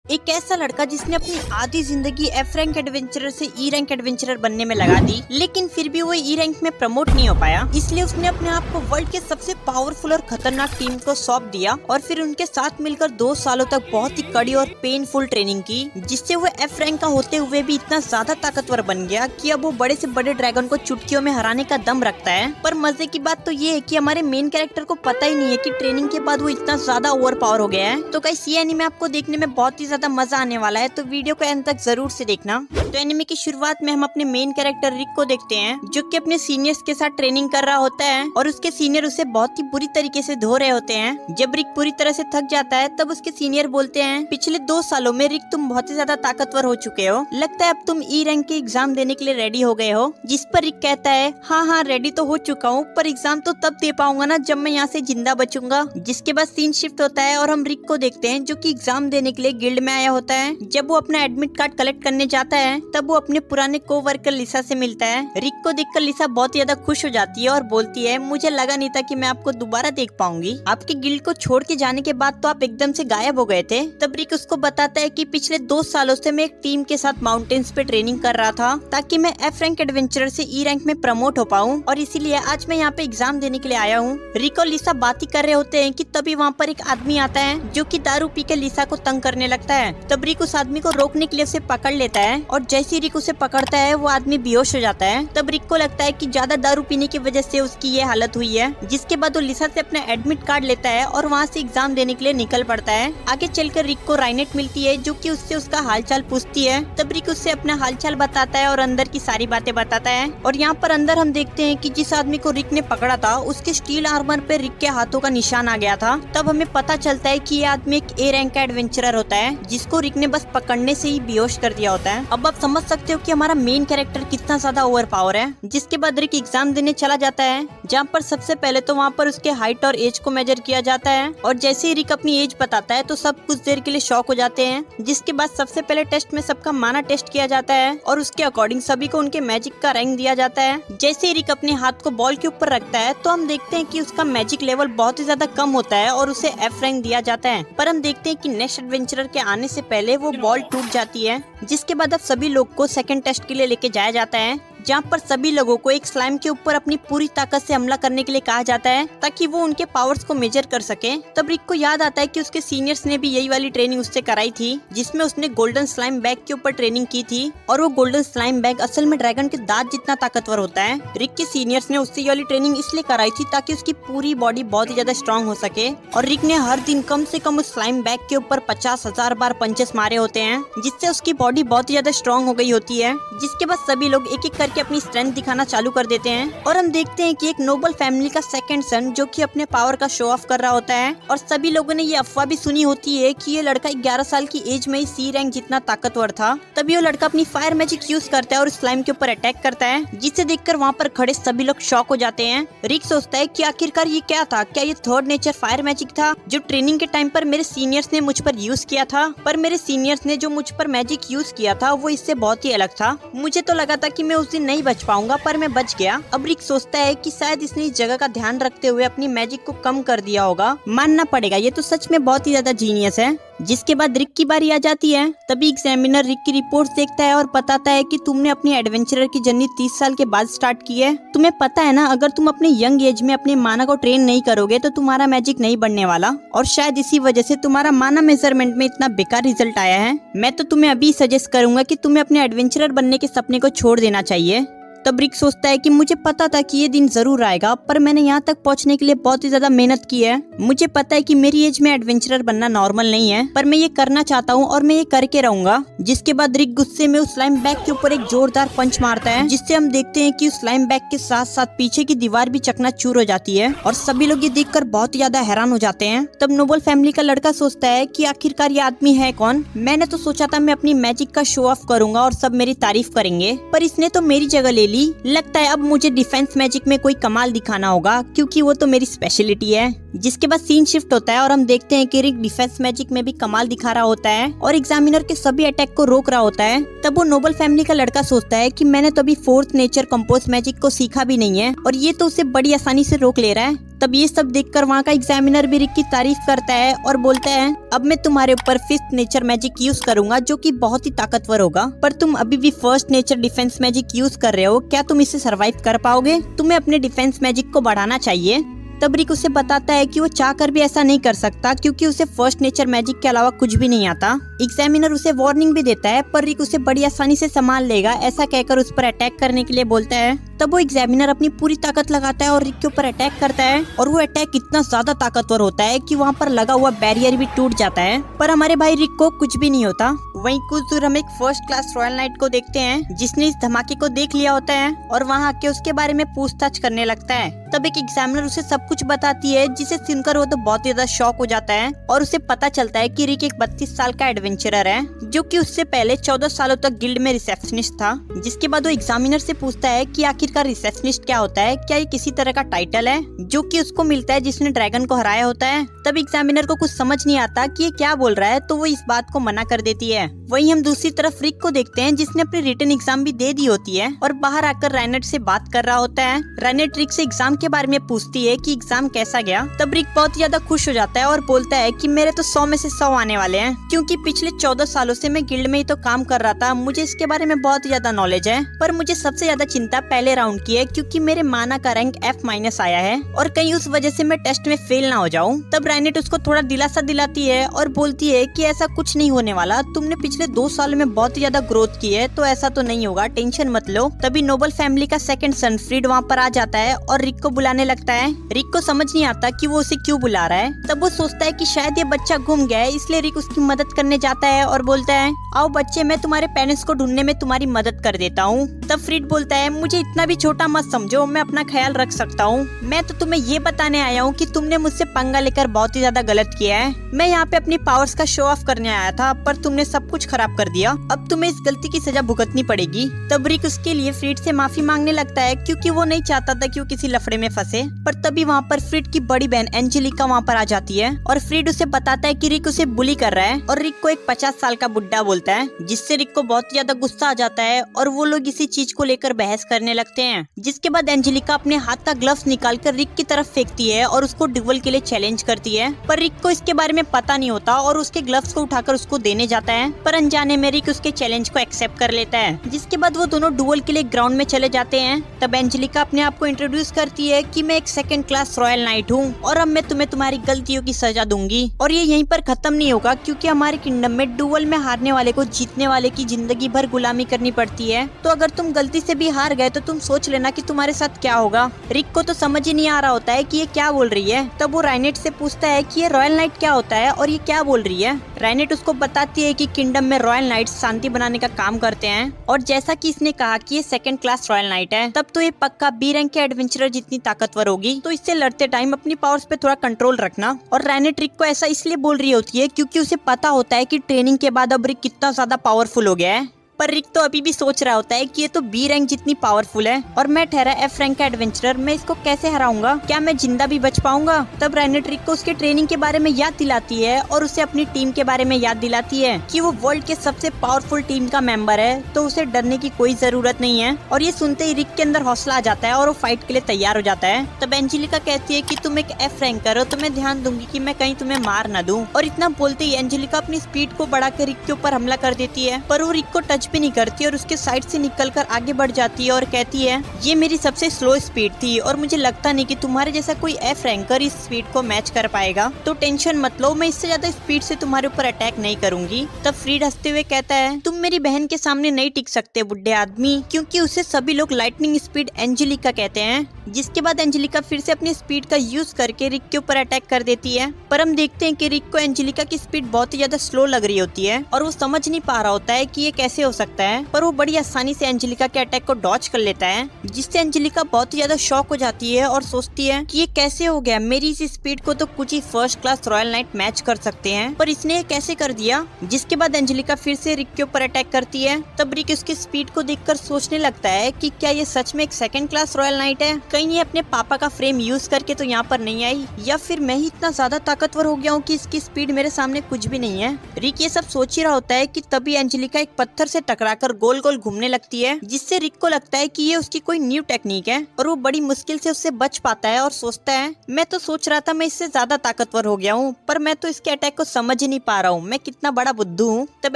एक ऐसा लड़का जिसने अपनी आधी जिंदगी एफ रैंक एडवेंचरर से ई रैंक एडवेंचरर बनने में लगा दी, लेकिन फिर भी वो ई रैंक में प्रमोट नहीं हो पाया। इसलिए उसने अपने आप को वर्ल्ड के सबसे पावरफुल और खतरनाक टीम को सौंप दिया और फिर उनके साथ मिलकर 2 सालों तक बहुत ही कड़ी और पेनफुल ट्रेनिंग की, जिससे वो एफ रैंक का होते हुए भी इतना ज्यादा ताकतवर बन गया कि अब वो बड़े से बड़े ड्रैगन को चुटकियों में हराने का दम रखता है। पर मजे की बात तो ये है कि हमारे मेन कैरेक्टर को पता ही नहीं है कि ट्रेनिंग के बाद वो इतना ज्यादा ओवर पावर हो गया है। तो गाइस ये एनीमे आपको देखने में बहुत ही ज्यादा मजा आने वाला है, तो वीडियो को एंड तक जरूर से देखना। तो एनीमे की शुरुआत में हम अपने मेन कैरेक्टर रिक को देखते हैं, जो कि अपने सीनियर्स के साथ ट्रेनिंग कर रहा होता है और उसके सीनियर उसे बहुत ही बुरी तरीके से धो रहे होते हैं। जब रिक पूरी तरह से थक जाता है तब उसके सीनियर बोलते हैं, पिछले 2 सालों में रिक तुम बहुत ही ज्यादा ताकतवर हो चुके हो, लगता है अब तुम ई रैंक के एग्जाम देने के लिए रेडी हो गए हो। जिस पर रिक कहता है, हाँ रेडी तो हो चुका हूँ, पर एग्जाम तो तब दे पाऊंगा ना जब मैं यहाँ से जिंदा बचूंगा। जिसके बाद सीन शिफ्ट होता है और हम रिक को देखते हैं, जो कि एग्जाम देने के लिए गिल्ड में आया होता है। जब वो अपना एडमिट कार्ड कलेक्ट करने जाता है तब वो अपने पुराने कोवर्कर लिसा से मिलता है। रिक को देखकर लिसा बहुत ही ज्यादा खुश हो जाती है और बोलती है, मुझे लगा नहीं था कि मैं आपको दोबारा देख पाऊंगी, आपके गिल्ड को छोड़ के जाने के बाद तो आप एकदम से गायब हो गए थे। तब रिक उसको बताता है कि पिछले 2 सालों से मैं एक टीम के साथ माउंटेन्स पे ट्रेनिंग कर रहा था ताकि मैं एफ रैंक एडवेंचरर से ई रैंक में प्रमोट हो पाऊं, और इसीलिए आज मैं यहाँ पे एग्जाम देने के लिए आया हूँ। रिक और लिसा बात ही कर रहे होते हैं कि तभी वहाँ पर एक आदमी आता है जो कि दारू पी के लिसा को तंग करने लगता है। तब रिक उस आदमी को रोकने के लिए उसे पकड़ लेता है और जैसे ही रिक उसे पकड़ता है वो आदमी बेहोश हो जाता है। तब रिक को लगता है कि ज्यादा दारू पीने की वजह से उसकी ये हालत हुई है। जिसके बाद वो लिसा से अपना एडमिट कार्ड लेता है और वहाँ से एग्जाम देने के लिए निकल पड़ता है। आगे चलकर रिक को राइनेट मिलती है, जो कि उससे उसका हालचाल पूछती है। तब रिक उससे अपना हालचाल बताता है और अंदर की सारी बातें बताता है। और यहाँ पर अंदर हम देखते हैं कि जिस आदमी को रिक ने पकड़ा था उसके स्टील आर्मर पे रिक के हाथों का निशान आ गया था। तब हमें पता चलता है कि ये आदमी एक ए रैंक का एडवेंचरर होता है, जिसको रिक ने बस पकड़ने से ही बेहोश कर दिया होता है। अब आप समझ सकते हो कि हमारा मेन कैरेक्टर कितना ज्यादा ओवर पावर है। जिसके बाद रिक एग्जाम देने चला जाता है, जहाँ पर सबसे पहले तो वहाँ पर उसके हाइट और एज को मेजर किया जाता है। और जैसे ही रिक अपनी एज बताता है तो सब कुछ देर के लिए शॉक हो जाते हैं। जिसके बाद सबसे पहले टेस्ट में सबका माना टेस्ट किया जाता है और उसके अकॉर्डिंग सभी को उनके मैजिक का रैंक दिया जाता है। जैसे ही रिक अपने हाथ को बॉल के ऊपर रखता है तो हम देखते हैं कि उसका मैजिक लेवल बहुत ही ज्यादा कम होता है और उसे एफ रैंक दिया जाता है। पर हम देखते हैं कि नेक्स्ट एडवेंचरर के आने से पहले वो बॉल टूट जाती है। जिसके बाद अब सभी लोग को सेकंड टेस्ट के लिए लेके जाया जाता है, जहाँ पर सभी लोगों को एक स्लाइम के ऊपर अपनी पूरी ताकत से हमला करने के लिए कहा जाता है ताकि वो उनके पावर्स को मेजर कर सके। तब रिक को याद आता है कि उसके सीनियर्स ने भी यही वाली ट्रेनिंग उससे कराई थी, जिसमें उसने गोल्डन स्लाइम बैग के ऊपर ट्रेनिंग की थी। और वो गोल्डन स्लाइम बैग असल में ड्रैगन के दांत जितना ताकतवर होता है। रिक के सीनियर्स ने उससे ये वाली ट्रेनिंग इसलिए कराई थी ताकि उसकी पूरी बॉडी बहुत ही ज्यादा स्ट्रॉन्ग हो सके। और रिक ने हर दिन कम से कम उस स्लाइम बैग के ऊपर 50,000 बार पंचेस मारे होते हैं, जिससे उसकी बॉडी बहुत ही ज्यादा स्ट्रॉन्ग हो गई होती है। जिसके बाद सभी लोग एक एक करके अपनी स्ट्रेंथ दिखाना चालू कर देते हैं और हम देखते हैं कि एक नोबल फैमिली का सेकंड सन जो कि अपने पावर का शो ऑफ कर रहा होता है। और सभी लोगों ने ये अफवाह भी सुनी होती है कि ये लड़का 11 साल की एज में ही सी रैंक जितना ताकतवर था। तभी वो लड़का अपनी फायर मैजिक यूज करता है और स्लाइम के ऊपर अटैक करता है, जिसे देखकर वहाँ पर खड़े सभी लोग शॉक हो जाते हैं। रिक सोचता है कि आखिरकार ये क्या था, क्या ये थर्ड नेचर फायर मैजिक था जो ट्रेनिंग के टाइम पर मेरे सीनियर्स ने मुझ पर यूज किया था। पर मेरे सीनियर्स ने जो मुझ पर मैजिक यूज किया था वो इससे बहुत ही अलग था। मुझे तो लगा था कि मैं उस दिन नहीं बच पाऊंगा, पर मैं बच गया। अब रिक सोचता है कि शायद इसने इस जगह का ध्यान रखते हुए अपनी मैजिक को कम कर दिया होगा। मानना पड़ेगा, ये तो सच में बहुत ही ज्यादा जीनियस है। जिसके बाद रिक की बारी आ जाती है। तभी एग्जामिनर रिक की रिपोर्ट देखता है और बताता है कि तुमने अपनी एडवेंचरर की जर्नी 30 साल के बाद स्टार्ट की है। तुम्हें पता है ना, अगर तुम अपने यंग एज में अपने माना को ट्रेन नहीं करोगे तो तुम्हारा मैजिक नहीं बढ़ने वाला, और शायद इसी वजह से तुम्हारा माना मेजरमेंट में इतना बेकार रिजल्ट आया है। मैं तो तुम्हें अभी सजेस्ट करूंगा कि तुम्हें अपने एडवेंचरर बनने के सपने को छोड़ देना चाहिए। तब रिक सोचता है कि मुझे पता था कि ये दिन जरूर आएगा, पर मैंने यहाँ तक पहुँचने के लिए बहुत ही ज्यादा मेहनत की है। मुझे पता है कि मेरी एज में एडवेंचरर बनना नॉर्मल नहीं है, पर मैं ये करना चाहता हूँ और मैं ये करके रहूंगा। जिसके बाद रिक गुस्से में उस स्लाइम बैग के ऊपर एक जोरदार पंच मारता है, जिससे हम देखते हैं कि उस स्लाइम बैग के साथ साथ पीछे की दीवार भी चकनाचूर हो जाती है और सभी लोग ये देखकर बहुत ही ज्यादा हैरान हो जाते हैं। तब नोबल फैमिली का लड़का सोचता है कि आखिरकार ये आदमी है कौन। मैंने तो सोचा था मैं अपनी मैजिक का शो ऑफ करूंगा और सब मेरी तारीफ करेंगे, पर इसने तो मेरी जगह ले ली। लगता है अब मुझे डिफेंस मैजिक में कोई कमाल दिखाना होगा, क्योंकि वो तो मेरी स्पेशलिटी है। जिसके बाद सीन शिफ्ट होता है और हम देखते हैं कि रिक डिफेंस मैजिक में भी कमाल दिखा रहा होता है और एग्जामिनर के सभी अटैक को रोक रहा होता है। तब वो नोबल फैमिली का लड़का सोचता है कि मैंने तो अभी 4th नेचर कंपोज मैजिक को सीखा भी नहीं है और ये तो उसे बड़ी आसानी से रोक ले रहा है। तब ये सब देखकर वहाँ का एग्जामिनर भी रिक की तारीफ करता है और बोलता है अब मैं तुम्हारे ऊपर फिफ्थ नेचर मैजिक यूज करूंगा जो कि बहुत ही ताकतवर होगा, पर तुम अभी भी first nature defence magic use कर रहे हो, क्या तुम इसे सरवाइव कर पाओगे? तुम्हें अपने डिफेंस मैजिक को बढ़ाना चाहिए। तब रिक उसे बताता है कि वो चाहकर भी ऐसा नहीं कर सकता क्योंकि उसे फर्स्ट नेचर मैजिक के अलावा कुछ भी नहीं आता। एग्जामिनर उसे वार्निंग भी देता है पर रिक उसे बड़ी आसानी से संभाल लेगा, ऐसा कहकर उस पर अटैक करने के लिए बोलता है। तब वो एग्जामिनर अपनी पूरी ताकत लगाता है और रिक के ऊपर अटैक करता है और वो अटैक इतना ज्यादा ताकतवर होता है कि वहाँ पर लगा हुआ बैरियर भी टूट जाता है, पर हमारे भाई रिक को कुछ भी नहीं होता। वहीं कुछ दूर हम एक फर्स्ट क्लास रॉयल नाइट को देखते हैं जिसने इस धमाके को देख लिया होता है और वहाँ आके उसके बारे में पूछताछ करने लगता है। तब एक एग्जामिनर उसे सब कुछ बताती है जिसे सुनकर वो तो बहुत ज्यादा शॉक हो जाता है और उसे पता चलता है कि रिक एक 32 साल का एडवेंचरर है जो कि उससे पहले 14 सालों तक गिल्ड में रिसेप्शनिस्ट था। जिसके बाद वो एग्जामिनर से पूछता है कि आखिरकार रिसेप्शनिस्ट क्या होता है, क्या ये किसी तरह का टाइटल है जो कि उसको मिलता है जिसने ड्रैगन को हराया होता है। तब एग्जामिनर को कुछ समझ नहीं आता कि ये क्या बोल रहा है, तो वो इस बात को मना कर देती है। वहीं हम दूसरी तरफ रिक को देखते हैं जिसने अपनी रिटन एग्जाम भी दे दी होती है और बाहर आकर राइनेट से बात कर रहा होता है। राइनेट रिक से एग्जाम के बारे में पूछती है कि एग्जाम कैसा गया। तब रिक बहुत ज्यादा खुश हो जाता है और बोलता है कि मेरे तो 100 में से 100 आने वाले हैं क्योंकि पिछले 14 सालों से मैं गिल्ड में ही तो काम कर रहा था, मुझे इसके बारे में बहुत ज्यादा नॉलेज है। पर मुझे सबसे ज्यादा चिंता पहले राउंड की है क्योंकि मेरे माना का रैंक F- आया है और कहीं उस वजह से मैं टेस्ट में फेल ना हो जाऊं। तब राइनेट उसको थोड़ा दिलासा दिलाती है और बोलती है कि ऐसा कुछ नहीं होने वाला, तुमने पिछले 2 सालों में बहुत ज्यादा ग्रोथ की है तो ऐसा तो नहीं होगा, टेंशन मत लो। तभी नोबल फैमिली का सेकंड सन फ्रीड वहाँ पर आ जाता है और रिक को बुलाने लगता है। रिक को समझ नहीं आता कि वो उसे क्यों बुला रहा है। तब वो सोचता है कि शायद ये बच्चा गुम गया है, इसलिए रिक उसकी मदद करने जाता है और बोलता है आओ बच्चे, मैं तुम्हारे पेरेंट्स को ढूंढने में तुम्हारी मदद कर देता हूँ। तब फ्रीड बोलता है मुझे इतना भी छोटा मत समझो, मैं अपना ख्याल रख सकता हूँ। मैं तो तुम्हें ये बताने आया हूँ कि तुमने मुझसे पंगा लेकर बहुत ही ज्यादा गलत किया है। मैं यहाँ पे अपनी पावर्स का शो ऑफ करने आया था पर तुमने सब कुछ खराब कर दिया, अब तुम्हें इस गलती की सजा भुगतनी पड़ेगी। तब रिक उसके लिए फ्रीड से माफी मांगने लगता है क्योंकि वो नहीं चाहता था कि वो किसी लफड़े में फंसे। पर तभी वहाँ पर फ्रीड की बड़ी बहन एंजेलिका वहाँ पर आ जाती है और फ्रीड उसे बताता है कि रिक उसे बुली कर रहा है और रिक को एक 50 साल का बुड्ढा बोलता है, जिससे रिक को बहुत ज्यादा गुस्सा आ जाता है और वो लोग इसी चीज को लेकर बहस करने लगते हैं। जिसके बाद एंजेलिका अपने हाथ का ग्लव्स निकालकर रिक की तरफ फेंकती है और उसको ड्यूल के लिए चैलेंज करती है, पर रिक को इसके बारे में पता नहीं होता और उसके ग्लव्स को उठाकर उसको देने जाता है, पर अनजाने में रिक उसके चैलेंज को एक्सेप्ट कर लेता है। जिसके बाद वो दोनों ड्यूल के लिए ग्राउंड में चले जाते हैं। तब एंजेलिका अपने आप को इंट्रोड्यूस करती है कि मैं एक सेकंड क्लास रॉयल नाइट हूँ और अब मैं तुम्हें तुम्हारी गलतियों की सजा दूंगी। और ये यहीं पर खत्म नहीं होगा क्योंकि हमारे किंगडम में ड्यूल में हारने वाले को जीतने वाले की जिंदगी भर गुलामी करनी पड़ती है, तो अगर तुम गलती से भी हार गए तो तुम सोच लेना कि तुम्हारे साथ क्या होगा। रिक को तो समझ ही नहीं आ रहा होता है कि ये क्या बोल रही है। तब वो राइनेट से पूछता है कि ये रॉयल नाइट क्या होता है और ये क्या बोल रही है। राइनेट उसको बताती है कि किंगडम में रॉयल नाइट शांति बनाने का काम करते हैं और जैसा कि इसने कहा कि ये सेकंड क्लास रॉयल नाइट है, तब तो ये पक्का बी रैंक के एडवेंचरर जितनी ताकतवर होगी, तो इससे लड़ते टाइम अपनी पावर्स पे थोड़ा कंट्रोल रखना। और राइनेट रिक को ऐसा इसलिए बोल रही होती है क्योंकि उसे पता होता है कि ट्रेनिंग के बाद अब रिक कितना ज्यादा पावरफुल हो गया है। पर रिक तो अभी भी सोच रहा होता है कि ये तो बी रैंक जितनी पावरफुल है और मैं ठहरा F रैंक का एडवेंचरर, मैं इसको कैसे हराऊंगा, क्या मैं जिंदा भी बच पाऊंगा। तब राइनेट रिक को उसके ट्रेनिंग के बारे में याद दिलाती है और उसे अपनी टीम के बारे में याद दिलाती है कि वो वर्ल्ड के सबसे पावरफुल टीम का मेंबर है, तो उसे डरने की कोई जरूरत नहीं है। और ये सुनते ही रिक के अंदर हौसला आ जाता है और वो फाइट के लिए तैयार हो जाता है। तब एंजेलिका कहती है कि तुम एक F रैंकर हो तो मैं ध्यान दूंगी कि मैं कहीं तुम्हें मार न दूं। और इतना बोलते ही एंजेलिका अपनी स्पीड को बढ़ाकर रिक के ऊपर हमला कर देती है, पर वो रिक को टच भी नहीं करती और उसके साइड से निकलकर आगे बढ़ जाती है और कहती है ये मेरी सबसे स्लो स्पीड थी और मुझे लगता नहीं कि तुम्हारे जैसा कोई F रैंकर इस स्पीड को मैच कर पाएगा, तो टेंशन मत लो, मैं इससे ज्यादा स्पीड से तुम्हारे ऊपर अटैक नहीं करूंगी। तब फ्रीड हंसते हुए कहता है तुम मेरी बहन के सामने नहीं टिक सकते बुड्ढे आदमी, क्योंकि उसे सभी लोग लाइटनिंग स्पीड एंजेलिका कहते हैं। जिसके बाद एंजेलिका फिर से अपनी स्पीड का यूज करके रिक के ऊपर अटैक कर देती है, पर हम देखते हैं कि रिक को एंजेलिका की स्पीड बहुत ही ज्यादा स्लो लग रही होती है और वो समझ नहीं पा रहा होता है कि ये कैसे हो सकता है, पर वो बड़ी आसानी से एंजेलिका के अटैक को डॉच कर लेता है, जिससे एंजेलिका बहुत ही ज्यादा शॉक हो जाती है और सोचती है कि ये कैसे हो गया, मेरी इस स्पीड को तो कुछ ही first class royal knight match कर सकते हैं, पर इसने ये कैसे कर दिया। जिसके बाद एंजेलिका फिर से रिक के ऊपर अटैक करती है। तब रिक उसकी स्पीड को देखकर सोचने लगता है कि क्या ये सच में एक सेकंड क्लास रॉयल नाइट है, कहीं ये अपने पापा का फ्रेम यूज करके तो यहाँ पर नहीं आई, या फिर मैं ही इतना ज्यादा ताकतवर हो गया हूँ कि इसकी स्पीड मेरे सामने कुछ भी नहीं है। रिक ये सब सोच ही रहा होता है कि तभी एंजेलिका एक पत्थर से टकराकर गोल गोल घूमने लगती है, जिससे रिक को लगता है कि ये उसकी कोई न्यू टेक्निक है और वो बड़ी मुश्किल से उससे बच पाता है और सोचता है मैं तो सोच रहा था मैं इससे ज्यादा ताकतवर हो गया हूँ, पर मैं तो इसके अटैक को समझ ही नहीं पा रहा हूँ, मैं कितना बड़ा बुद्धू हूँ। तब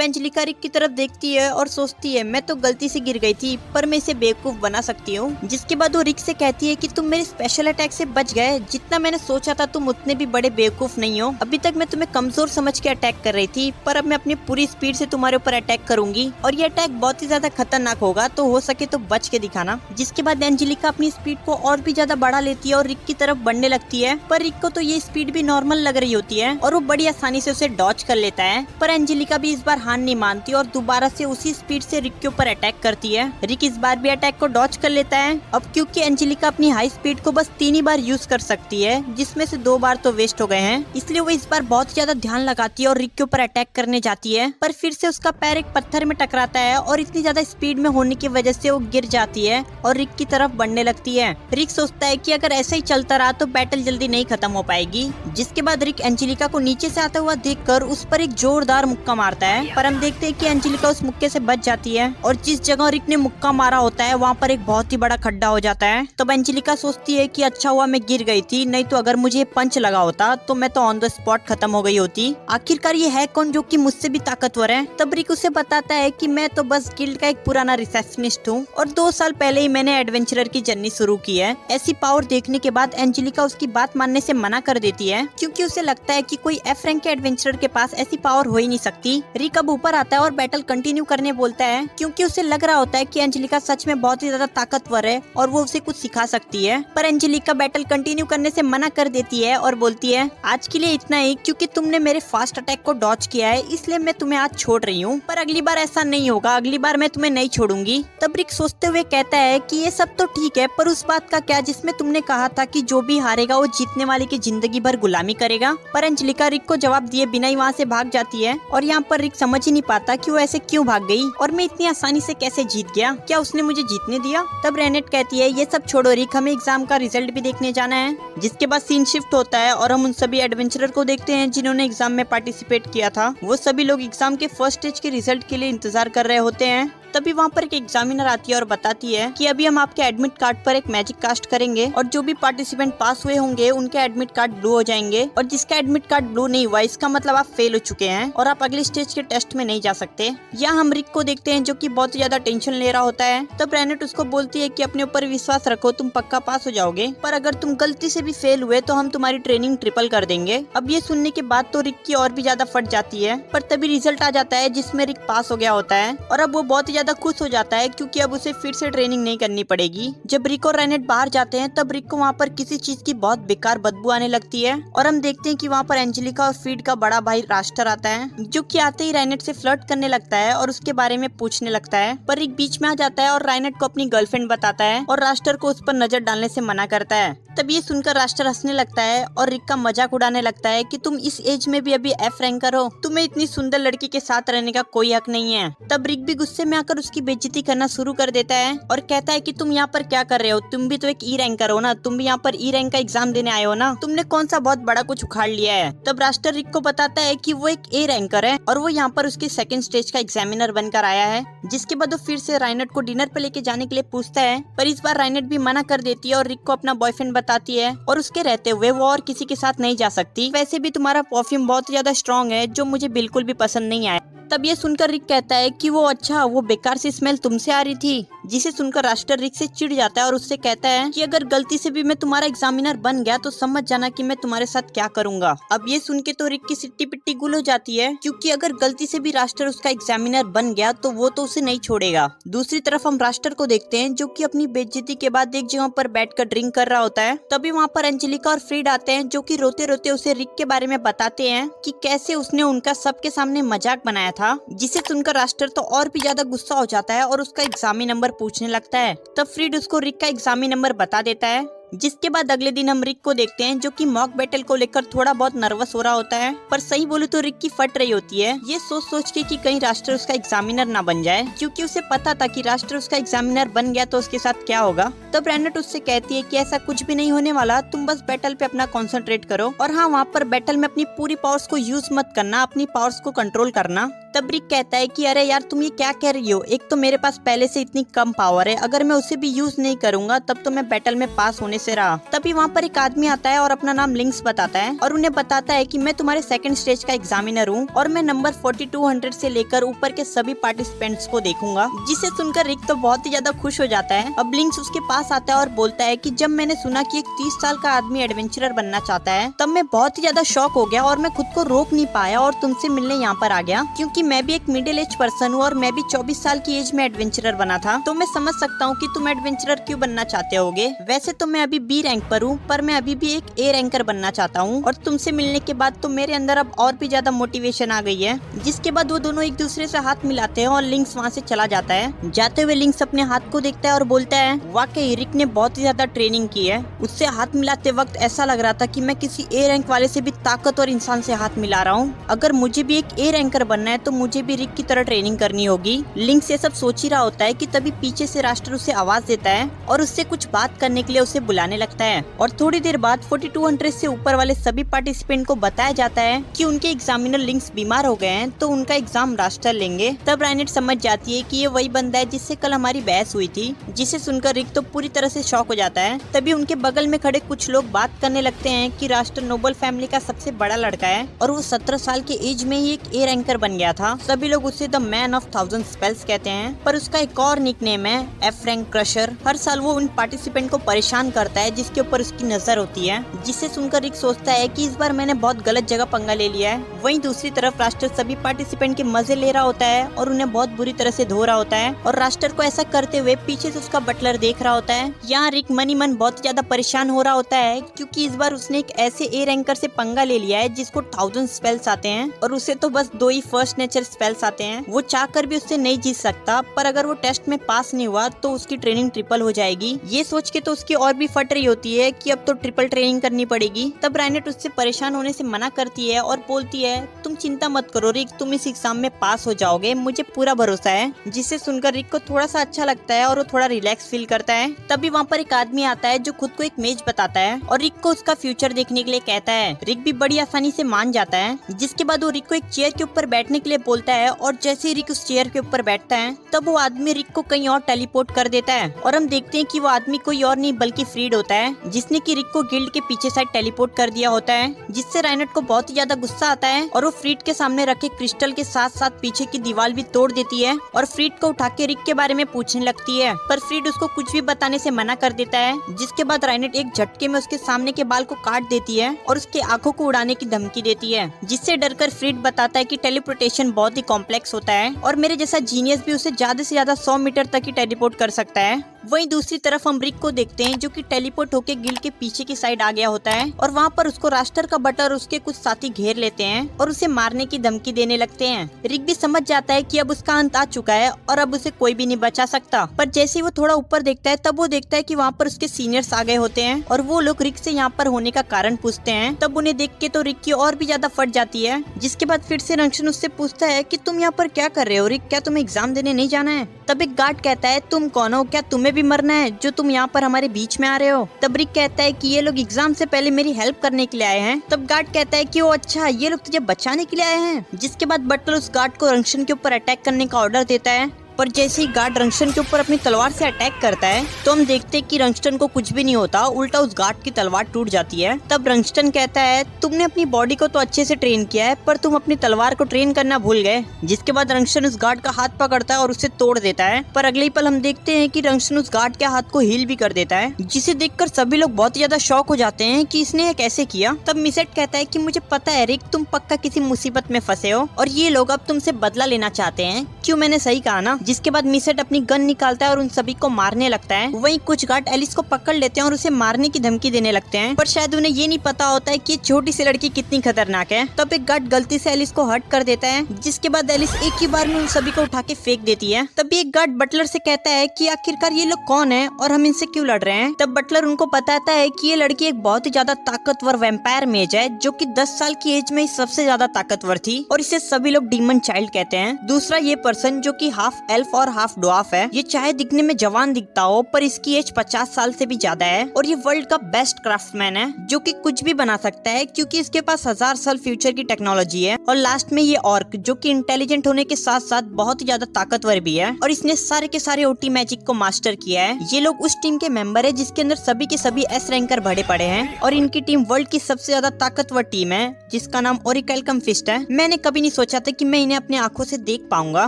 एंजेलिका रिक की तरफ देखती है और सोचती है मैं तो गलती से गिर गई थी, पर मैं इसे बेवकूफ बना सकती हूँ। जिसके बाद वो रिक से कहती है कि तुम मेरे स्पेशल अटैक से बच गए, जितना मैंने सोचा था तुम उतने भी बड़े बेवकूफ नहीं हो। अभी तक मैं तुम्हें कमजोर समझ के अटैक कर रही थी, पर अब मैं अपनी पूरी स्पीड से तुम्हारे ऊपर अटैक करूंगी और ये अटैक बहुत ही ज्यादा खतरनाक होगा, तो हो सके तो बच के दिखाना। जिसके बाद एंजेलिका अपनी स्पीड को और भी ज्यादा बढ़ा लेती है और रिक की तरफ बढ़ने लगती है, पर रिक को तो ये स्पीड भी नॉर्मल लग रही होती है और वो बड़ी आसानी से उसे डॉज कर लेता है। पर एंजेलिका भी इस बार हार नहीं मानती और दोबारा से उसी स्पीड से रिक के ऊपर अटैक करती है। रिक इस बार भी अटैक को डॉज कर लेता है। अब क्योंकि एंजेलिका अपनी हाई स्पीड को बस 3 ही बार यूज कर सकती है, जिसमें से 2 बार तो वेस्ट हो गए हैं, इसलिए वो इस बार बहुत ज्यादा ध्यान लगाती है और रिक के ऊपर अटैक करने जाती है। पर फिर से उसका पैर एक पत्थर में टकराता है और इतनी ज्यादा स्पीड में होने की वजह से वो गिर जाती है और रिक की तरफ बढ़ने लगती है। रिक सोचता है कि अगर ऐसा ही चलता रहा तो बैटल जल्दी नहीं खत्म हो पाएगी। जिसके बाद रिक एंजेलिका को नीचे से आता हुआ देखकर उस पर एक जोरदार मुक्का मारता है, पर हम देखते हैं कि एंजेलिका उस मुक्के से बच जाती है और जिस जगह रिक ने मुक्का मारा होता है वहाँ पर एक बहुत ही बड़ा खड्डा हो जाता है। तब एंजेलिका सोचती है कि अच्छा हुआ मैं गिर गई थी, नहीं तो अगर मुझे पंच लगा होता तो मैं तो ऑन द स्पॉट खत्म हो गई होती। आखिरकार ये है कौन जो कि मुझसे भी ताकतवर है। तब रिक उसे बताता है कि मैं तो बस गिल्ड का एक पुराना रिसेप्शनिस्ट हूँ और 2 साल पहले ही मैंने एडवेंचरर की जर्नी शुरू की है। ऐसी पावर देखने के बाद एंजेलिका उसकी बात मानने से मना कर देती है, क्योंकि उसे लगता है कि कोई एफ रैंक के एडवेंचरर के पास ऐसी पावर हो ही नहीं सकती। रिक अब ऊपर आता है और बैटल कंटिन्यू करने बोलता है, क्योंकि उसे लग रहा होता है कि एंजेलिका सच में बहुत ही ज्यादा ताकतवर है और वो उसे कुछ सिखा सकती है। पर एंजेलिका बैटल कंटिन्यू करने से मना कर देती है और बोलती है आज के लिए इतना ही, क्योंकि तुमने मेरे फास्ट अटैक को डॉज किया है इसलिए मैं तुम्हें आज छोड़ रही हूँ, पर अगली बार ऐसा नहीं होगा, अगली बार मैं तुम्हें नहीं छोड़ूंगी। तब रिक सोचते हुए कहता है कि ये सब तो ठीक है, पर उस बात का क्या जिसमें तुमने कहा था कि जो भी हारेगा वो जीतने वाले की जिंदगी भर गुलामी करेगा। पर एंजेलिका रिक को जवाब दिए बिना ही वहाँ से भाग जाती है और यहाँ पर रिक समझ ही नहीं पाता कि वो ऐसे क्यों भाग गई और मैं इतनी आसानी से कैसे जीत गया, क्या उसने मुझे जीतने दिया। तब रेनेट कहती है ये सब छोड़ो रिक, हमें एग्जाम का रिजल्ट भी देखने जाना है। जिसके बाद सीन शिफ्ट होता है और हम उन सभी एडवेंचरर को देखते हैं जिन्होंने एग्जाम में पार्टिसिपेट किया था। वो सभी लोग एग्जाम के फर्स्ट स्टेज के रिजल्ट के लिए इंतजार कर रहे होते हैं। तभी वहाँ पर एक एग्जामिनर आती है और बताती है कि अभी हम आपके एडमिट कार्ड पर एक मैजिक कास्ट करेंगे और जो भी पार्टिसिपेंट पास हुए होंगे उनके एडमिट कार्ड ब्लू हो जाएंगे और जिसका एडमिट कार्ड ब्लू नहीं हुआ इसका मतलब आप फेल हो चुके हैं और आप अगले स्टेज के टेस्ट में नहीं जा सकते। यहाँ हम रिक को देखते हैं जो कि बहुत ज्यादा टेंशन ले रहा होता है। तब रेनेट उसको बोलती है कि अपने ऊपर विश्वास रखो, तुम पक्का पास हो जाओगे, पर अगर तुम गलती से भी फेल हुए तो हम तुम्हारी ट्रेनिंग ट्रिपल कर देंगे। अब ये सुनने के बाद तो रिक की और भी ज्यादा फट जाती है, पर तभी रिजल्ट आ जाता है जिसमें रिक पास हो गया होता है और अब वो बहुत ही ज्यादा खुश हो जाता है क्योंकि अब उसे फिर से ट्रेनिंग नहीं करनी पड़ेगी। जब रिक और रेनेट बाहर जाते हैं तब रिक को वहाँ पर किसी चीज की बहुत बेकार बदबू आने लगती है और हम देखते हैं कि वहाँ पर एंजेलिका और फीड का बड़ा भाई रास्टर आता है, जो कि आते ही रेनेट से फ्लर्ट करने लगता है और उसके बारे में पूछने लगता है। पर रिक बीच में आ जाता है और रेनेट को अपनी गर्लफ्रेंड बताता है और रास्टर को उस पर नजर डालने से मना करता है। तब ये सुनकर रास्टर हंसने लगता है और रिक का मजाक उड़ाने लगता है कि तुम इस एज में भी अभी एफ रैंकर हो, तुम्हें इतनी सुंदर लड़की के साथ रहने का कोई हक नहीं है। तब रिक भी गुस्से में आकर उसकी बेइज्जती करना शुरू कर देता है और कहता है कि तुम यहाँ पर क्या कर रहे हो, तुम भी तो एक ई रैंकर हो ना, तुम भी यहाँ पर ई रैंक का एग्जाम देने आए हो ना, तुमने कौन सा बहुत बड़ा कुछ उखाड़ लिया है। तब रास्टर रिक को बताता है कि वो एक ए रैंकर है और वो यहाँ पर उसके सेकंड स्टेज का एग्जामिनर बनकर आया है। जिसके बाद वो फिर से राइनेट को डिनर पे लेके जाने के लिए पूछता है, पर इस बार राइनेट भी मना कर देती है और रिक को अपना बॉयफ्रेंड बताती है और उसके रहते हुए वो और किसी के साथ नहीं जा सकती। वैसे भी तुम्हारा परफ्यूम बहुत ज्यादा स्ट्रॉन्ग है जो मुझे बिल्कुल भी पसंद नहीं आया। तब ये सुनकर रिक कहता है कि वो अच्छा वो बेकार सी स्मेल तुमसे आ रही थी, जिसे सुनकर रास्टर रिक से चिढ़ जाता है और उससे कहता है कि अगर गलती से भी मैं तुम्हारा एग्जामिनर बन गया तो समझ जाना कि मैं तुम्हारे साथ क्या करूंगा। अब ये सुन के तो रिक की सिट्टी पिट्टी गुल हो जाती है, क्योंकि अगर गलती से भी रास्टर उसका एग्जामिनर बन गया तो वो तो उसे नहीं छोड़ेगा। दूसरी तरफ हम रास्टर को देखते हैं जो कि अपनी बेइज्जती के बाद एक जगह पर बैठकर ड्रिंक कर रहा होता है। तभी वहाँ पर एंजेलिका और फ्रीड आते हैं जो कि रोते रोते उसे रिक के बारे में बताते हैं कि कैसे उसने उनका सबके सामने मजाक बनाया था, जिसे सुनकर रास्टर तो और भी ज्यादा गुस्सा हो जाता है और उसका एग्जामी नंबर पूछने लगता है। तब फ्रीड उसको रिक का एग्जामी नंबर बता देता है जिसके बाद अगले दिन हम रिक को देखते हैं जो कि मॉक बैटल को लेकर थोड़ा बहुत नर्वस हो रहा होता है, पर सही बोलूं तो रिक की फट रही होती है, ये सोच के कि कहीं रास्टर उसका एग्जामिनर ना बन जाए, क्योंकि उसे पता था कि रास्टर उसका एग्जामिनर बन गया तो उसके साथ क्या होगा। तब रैनेट उससे कहती है कि ऐसा कुछ भी नहीं होने वाला, तुम बस बैटल पे अपना कंसंट्रेट करो, और हाँ, वहाँ पर बैटल में अपनी पूरी पावर्स को यूज मत करना, अपनी पावर्स को कंट्रोल करना। तब रिक कहता है कि अरे यार तुम ये क्या कह रही हो, एक तो मेरे पास पहले से इतनी कम पावर है, अगर मैं उसे भी यूज नहीं करूंगा तब तो मैं बैटल में पास होने से रहा। तभी वहाँ पर एक आदमी आता है और अपना नाम लिंक्स बताता है और उन्हें बताता है कि मैं तुम्हारे सेकंड स्टेज का एग्जामिनर हूँ और मैं नंबर 4200 से लेकर ऊपर के सभी पार्टिसिपेंट्स को देखूंगा। जिसे सुनकर रिक तो बहुत ही ज्यादा खुश हो जाता है। अब लिंक्स उसके पास आता है और बोलता है कि जब मैंने सुना कि एक 30 साल का आदमी एडवेंचरर बनना चाहता है तब मैं बहुत ही ज्यादा शॉक हो गया और मैं खुद को रोक नहीं पाया और तुमसे मिलने यहाँ पर आ गया, क्योंकि मैं भी एक मिडिल एज पर्सन हूँ और मैं भी 24 साल की एज में एडवेंचरर बना था, तो मैं समझ सकता हूँ कि तुम एडवेंचरर क्यों बनना चाहते होगे। वैसे तो मैं अभी बी रैंक पर हूँ, पर मैं अभी भी एक ए रैंकर बनना चाहता हूँ और तुमसे मिलने के बाद तो मेरे अंदर अब और भी ज्यादा मोटिवेशन आ गई है। जिसके बाद वो दोनों एक दूसरे से हाथ मिलाते हैं और लिंक्स वहाँ से चला जाता है। जाते हुए लिंक्स अपने हाथ को देखता है और बोलता है वाकई रिक ने बहुत ही ज्यादा ट्रेनिंग की है। उससे हाथ मिलाते वक्त ऐसा लग रहा था कि मैं किसी ए रैंक वाले से भी ताकतवर इंसान से हाथ मिला रहा हूँ। अगर मुझे भी एक ए रैंकर बनना है तो मुझे भी रिक की तरह ट्रेनिंग करनी होगी। लिंक्स ये सब सोच ही रहा होता है कि तभी पीछे से रास्टर उसे आवाज देता है और उससे कुछ बात करने के लिए उसे बुलाने लगता है। और थोड़ी देर बाद 4200 से ऊपर वाले सभी पार्टिसिपेंट को बताया जाता है कि उनके एग्जामिनर लिंक्स बीमार हो गए हैं तो उनका एग्जाम रास्टर लेंगे। तब रैनेट समझ जाती है कि ये वही बंदा है जिससे कल हमारी बहस हुई थी, जिसे सुनकर रिक तो पूरी तरह से शॉक हो जाता है। तभी उनके बगल में खड़े कुछ लोग बात करने लगते हैं कि रास्टर नोबल फैमिली का सबसे बड़ा लड़का है और वो 17 साल के एज में ही एक ए रैंकर बन गया था। सभी लोग उसे द मैन ऑफ 1000 स्पेल्स कहते हैं, पर उसका एक और निकनेम है एफ रैंक क्रशर। हर साल वो उन पार्टिसिपेंट को परेशान करता है जिसके ऊपर उसकी नजर होती है, जिसे सुनकर रिक सोचता है कि इस बार मैंने बहुत गलत जगह पंगा ले लिया है। वहीं दूसरी तरफ रास्टर सभी पार्टिसिपेंट के मजे ले रहा होता है और उन्हें बहुत बुरी तरह से धो रहा होता है और रास्टर को ऐसा करते हुए पीछे से उसका बटलर देख रहा होता है। यहाँ रिक मनी मन बहुत ज्यादा परेशान हो रहा होता है क्योंकि इस बार उसने एक ऐसे ए रैंकर से पंगा ले लिया है जिसको 1000 स्पेल्स आते हैं और उसे तो बस 2 ही फर्स्ट नेचर स्पेल्स आते हैं। वो चाहकर भी उससे नहीं जीत सकता, पर अगर वो टेस्ट में पास नहीं हुआ तो उसकी ट्रेनिंग ट्रिपल हो जाएगी। ये सोच के तो उसकी और भी फट रही होती है कि अब तो ट्रिपल ट्रेनिंग करनी पड़ेगी। तब रैनेट उससे परेशान होने से मना करती है और बोलती है तुम चिंता मत करो रिक, तुम इस एग्जाम में पास हो जाओगे, मुझे पूरा भरोसा है। जिसे सुनकर रिक को थोड़ा सा अच्छा लगता है और वो थोड़ा रिलैक्स फील करता है। तभी वहाँ पर एक आदमी आता है जो खुद को एक मेज बताता है और रिक को उसका फ्यूचर देखने के लिए कहता है। रिक भी बड़ी आसानी से मान जाता है, जिसके बाद वो रिक को एक चेयर के ऊपर बैठने के लिए बोलता है और जैसे ही रिक उस चेयर के ऊपर बैठता है तब वो आदमी रिक को कहीं और टेलीपोर्ट कर देता है और हम देखते हैं कि वो आदमी कोई और नहीं बल्कि फ्रीड होता है, जिसने कि रिक को गिल्ड के पीछे साइड टेलीपोर्ट कर दिया होता है। जिससे रैनेट को बहुत ही ज्यादा गुस्सा आता है और वो फ्रीड के सामने रखे क्रिस्टल के साथ साथ पीछे की दीवार भी तोड़ देती है और फ्रीड को उठा के रिक के बारे में पूछने लगती है, पर फ्रीड उसको कुछ भी बताने से मना कर देता है। जिसके बाद रैनेट एक झटके में उसके सामने के बाल को काट देती है और उसके आंखों को उड़ाने की धमकी देती है, जिससे डरकर फ्रीड बताता है कि टेलीपोर्टेशन बहुत ही कॉम्प्लेक्स होता है और मेरे जैसा जीनियस भी उसे ज्यादा से ज्यादा 100 मीटर तक ही टेलीपोर्ट कर सकता है। वहीं दूसरी तरफ हम रिक को देखते हैं जो कि टेलीपोर्ट होके गिल्ड के पीछे की साइड आ गया होता है और वहाँ पर उसको रास्टर का बटर और उसके कुछ साथी घेर लेते हैं और उसे मारने की धमकी देने लगते हैं। रिक भी समझ जाता है कि अब उसका अंत आ चुका है और अब उसे कोई भी नहीं बचा सकता, पर जैसे ही वो थोड़ा ऊपर देखता है तब वो देखता है कि वहाँ पर उसके सीनियर्स आ गए होते हैं और वो लोग रिक से यहाँ पर होने का कारण पूछते हैं। तब उन्हें देख के तो रिक की और भी ज्यादा फट जाती है। जिसके बाद फिर से रंगशन उससे पूछता है कि तुम यहाँ पर क्या कर रहे हो रिक, क्या तुम्हें एग्जाम देने नहीं जाना है? तब एक गार्ड कहता है तुम कौन हो, क्या तुम्हें भी मरना है जो तुम यहाँ पर हमारे बीच में आ रहे हो? तब रिक कहता है कि ये लोग एग्जाम से पहले मेरी हेल्प करने के लिए आए हैं। तब गार्ड कहता है कि ओ अच्छा, ये लोग तुझे बचाने के लिए आए हैं। जिसके बाद बटलर उस गार्ड को रंगशन के ऊपर अटैक करने का ऑर्डर देता है, पर जैसे ही गार्ड रंगस्टन के ऊपर अपनी तलवार से अटैक करता है तो हम देखते हैं कि रंगस्टन को कुछ भी नहीं होता, उल्टा उस गार्ड की तलवार टूट जाती है। तब रंगस्टन कहता है तुमने अपनी बॉडी को तो अच्छे से ट्रेन किया है पर तुम अपनी तलवार को ट्रेन करना भूल गए। जिसके बाद रंगस्टन उस गार्ड का हाथ पकड़ता है और उसे तोड़ देता है, पर अगले ही पल हम देखते हैं कि रंगस्टन उस गार्ड के हाथ को हील भी कर देता है, जिसे देखकर सभी लोग बहुत ज्यादा शॉक हो जाते हैं कि इसने ये कैसे किया। तब मिसेट कहता है कि मुझे पता है रिक, तुम पक्का किसी मुसीबत में फंसे हो और ये लोग अब तुमसे बदला लेना चाहते हैं। क्यों, मैंने सही कहा ना? जिसके बाद मिसेट अपनी गन निकालता है और उन सभी को मारने लगता है। वहीं कुछ गार्ड एलिस को पकड़ लेते हैं और उसे मारने की धमकी देने लगते हैं, पर शायद उन्हें ये नहीं पता होता है कि छोटी सी लड़की कितनी खतरनाक है। तब एक गार्ड गलती से एलिस को हर्ट कर देता है, जिसके बाद एलिस एक ही बार में उन सभी को उठा के फेंक देती है। तभी एक गार्ड बटलर से कहता है कि आखिरकार ये लोग कौन है और हम इनसे क्यों लड़ रहे हैं। तब बटलर उनको बताता है कि ये लड़की एक बहुत ही ज्यादा ताकतवर वैम्पायर मेज है, जो कि 10 साल की एज में ही सबसे ज्यादा ताकतवर थी और इसे सभी लोग डीमन चाइल्ड कहते हैं। दूसरा ये पर्सन जो कि हाफ एल्फ और हाफ ड्वार्फ है, ये चाहे दिखने में जवान दिखता हो पर इसकी एज 50 साल से भी ज्यादा है और ये वर्ल्ड का बेस्ट क्राफ्टमैन है, जो कि कुछ भी बना सकता है क्योंकि इसके पास 1000 साल फ्यूचर की टेक्नोलॉजी है। और लास्ट में ये ऑर्क जो कि इंटेलिजेंट होने के साथ साथ बहुत ही ज्यादा ताकतवर भी है और इसने सारे के सारे ओटी मैजिक को मास्टर किया है। ये लोग उस टीम के मेंबर है जिसके अंदर सभी के सभी एस रैंकर भरे पड़े हैं और इनकी टीम वर्ल्ड की सबसे ज्यादा ताकतवर टीम है, जिसका नाम ओरिकलकम फिस्ट है। मैंने कभी नहीं सोचा था कि मैं इन्हें अपनी आंखों से देख पाऊंगा,